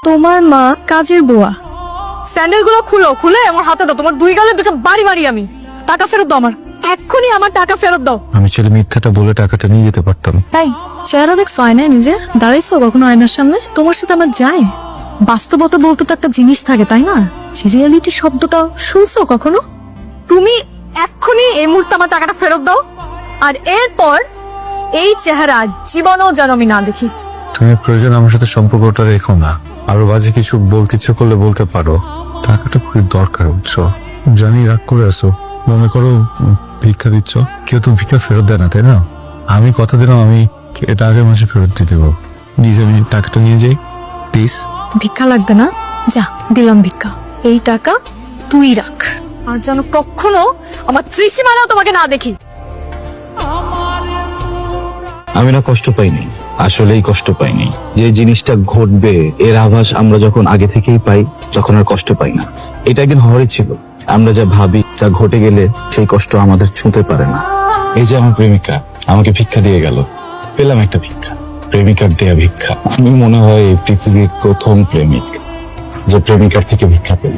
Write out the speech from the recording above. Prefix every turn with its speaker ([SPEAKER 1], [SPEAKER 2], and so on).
[SPEAKER 1] তোমার মা কাজের বুয়া। স্যান্ডেল গুলো খুলে আমার হাতে দাও, তোমার দুই গালে দুটো বাড়ি মারি আমি। টাকা ফেরত দাও আমার, এক্ষুনি আমার টাকা ফেরত দাও।
[SPEAKER 2] আমি ছেলে মিথ্যাটা বলে টাকাটা নিয়ে যেতে পারতাম।
[SPEAKER 1] তাই চেহারা দেখছো আয়নায় নিজে? দাঁড়াইছো কখনো আয়নার সামনে? তোমার সাথে আমার যায়? বাস্তবতা বলতে তো একটা জিনিস থাকে, তাই না? রিয়েলিটি শব্দটা শুনছো কখনো? তুমি এক্ষুনি এই মুহূর্তে আমার টাকাটা ফেরত দাও, আর এরপর এই চেহারা জীবনেও যেন আমি না দেখি।
[SPEAKER 2] তুমি প্রয়োজন আমার সাথে সম্পর্কটা রেখো না। আরো বাজে কিছু বলতে ইচ্ছে করলে বলতে পারো। টাকাটা খুবই দরকার, বুঝছো? জানি রাগ করে আসো, মনে করো ভিক্ষা দিচ্ছ। কেউ তো ভিক্ষা ফেরত দেয় না, তাই না? আমি কথা দিলাম আমি এটা আগের মাসে ফেরত দিয়ে দেবো। নিজে আমি টাকাটা নিয়ে যাই, প্লিজ।
[SPEAKER 1] ভিক্ষা লাগবে না, যা দিলাম ভিক্ষা। এই টাকা তুই রাখ, আর যেন কখনো আমার ত্রিসীমানাও তোমাকে না দেখি।
[SPEAKER 3] আমি না কষ্ট পাইনি, আসলেই কষ্ট পাইনি। যে জিনিসটা ঘটবে এর আভাস আমরা যখন আগে থেকেই পাই, তখন আর কষ্ট পাই না। এটা একদিন হওয়ারই ছিল। আমরা যা ভাবি তা ঘটে গেলে সেই কষ্ট আমাদের ছুঁতে পারে না। এই যে আমার প্রেমিকা আমাকে ভিক্ষা দিয়ে গেল, পেলাম একটা ভিক্ষা, প্রেমিকার দেয়া ভিক্ষা। আমি মনে হয় এই পৃথিবীর প্রথম প্রেমিক যে প্রেমিকার থেকে ভিক্ষা পেল।